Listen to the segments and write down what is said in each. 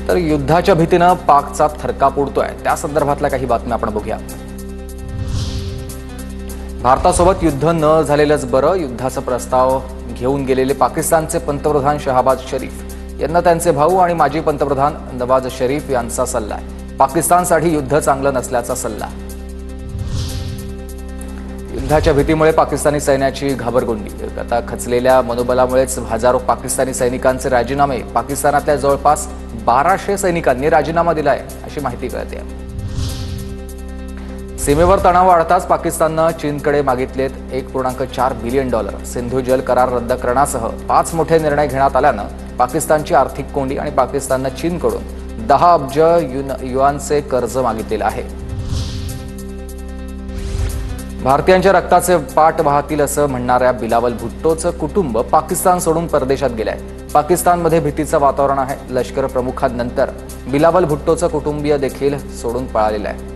तर युद्धाच्या भीतीनं पाकचा थरकाप उडतोय, त्या संदर्भातल्या काही बातम्या आपण बघूया। भारतासोबत युद्ध न झालेलंच बरं, युद्धाचा प्रस्ताव घेऊन गेलेले पाकिस्तानचे पंतप्रधान शहबाज शरीफ यांना त्यांचे भाऊ आणि माजी पंतप्रधान नवाज शरीफ यांचा सल्ला आहे। पाकिस्तानसाठी युद्ध चांगलं नसल्याचा सल्ला। युद्धाच्या भीतीमुळे पाकिस्तानी सैन्याची घाबरगुंडी। आता खचलेल्या मनोबलामुळेच हजारो पाकिस्तानी सैनिकांचे राजीनामे। पाकिस्तानातल्या जवळपास 1200 सैनिकांनी राजीनामा दिलाय, अशी माहिती कळते। सीमेवर तणाव वाढताच पाकिस्ताननं चीनकडे मागितलेत $1.4 बिलियन। सिंधू जल करार रद्द करण्यासह 5 मोठे निर्णय घेण्यात आल्यानं पाकिस्तानची आर्थिक कोंडी आणि पाकिस्ताननं चीनकडून 10 अब्ज युआनचे कर्ज मागितलेलं आहे। भारतीयांच्या रक्ताचे पाठ वाहतील असं म्हणणाऱ्या बिलावल भुट्टोचं कुटुंब पाकिस्तान सोडून परदेशात गेलंय। पाकिस्तानमध्ये भीतीचं वातावरण आहे। लष्कर प्रमुखांनंतर बिलावल भुट्टोचं कुटुंबीय देखील सोडून पळालेलं आहे।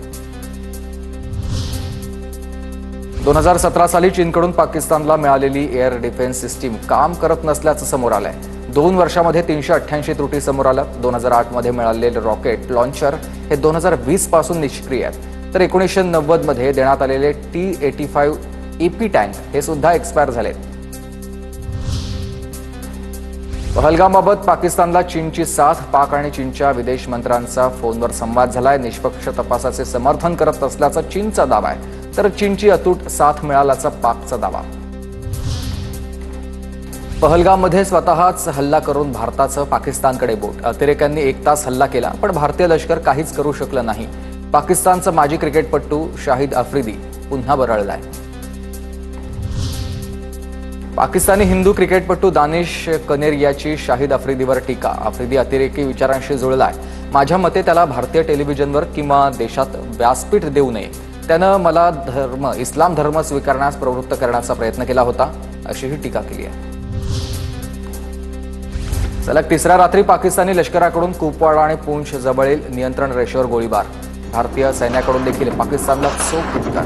2017 साली चीनकडून पाकिस्तानला मिळालेली एअर डिफेन्स सिस्टीम काम करत नसल्याचं समोर आलंय। 2 वर्षांमध्ये 388 त्रुटी समोर आल्या। 2008 मध्ये मिळालेले रॉकेट लॉन्चर हे 2020 पासून निष्क्रिय आहेत। तर 1990 मध्ये देण्यात आलेले T-85 EP टँक हे सुद्धा एक्सपायर झालेत। पहलगामबाबत पाकिस्तानला चीनची साथ। पाक आणि चीनच्या विदेश मंत्र्यांचा फोनवर संवाद झालाय। निष्पक्ष तपासाचे समर्थन करत असल्याचा चीनचा दावा आहे, तर चीनची अतूट साथ मिळाल्याचा पाकचा दावा। पहलगाममध्ये स्वतःच हल्ला करून भारताचं पाकिस्तानकडे बोट। अतिरेक्यांनी 1 तास हल्ला केला, पण भारतीय लष्कर काहीच करू शकलं नाही। पाकिस्तानचा माजी क्रिकेटपटू शाहिद आफ्रिदी पुन्हा बरळलाय। पाकिस्तानी हिंदू क्रिकेटपटू दानिश कनेरियाची शाहिद आफ्रिदीवर टीका। आफ्रिदी अतिरेकी विचारांशी जुळलाय। माझ्या मते त्याला भारतीय टेलिव्हिजनवर किंवा देशात व्यासपीठ देऊ नये। त्यानं मला इस्लाम धर्म स्वीकारण्यास प्रवृत्त करण्याचा प्रयत्न केला होता, अशीही टीका केली आहे। सलग 3ऱ्या रात्री पाकिस्तानी लष्कराकडून कुपवाडा आणि पूंछ जवळील नियंत्रण रेषेवर गोळीबार। भारतीय सैन्याकडून देखील पाकिस्तानला चोख उत्तर।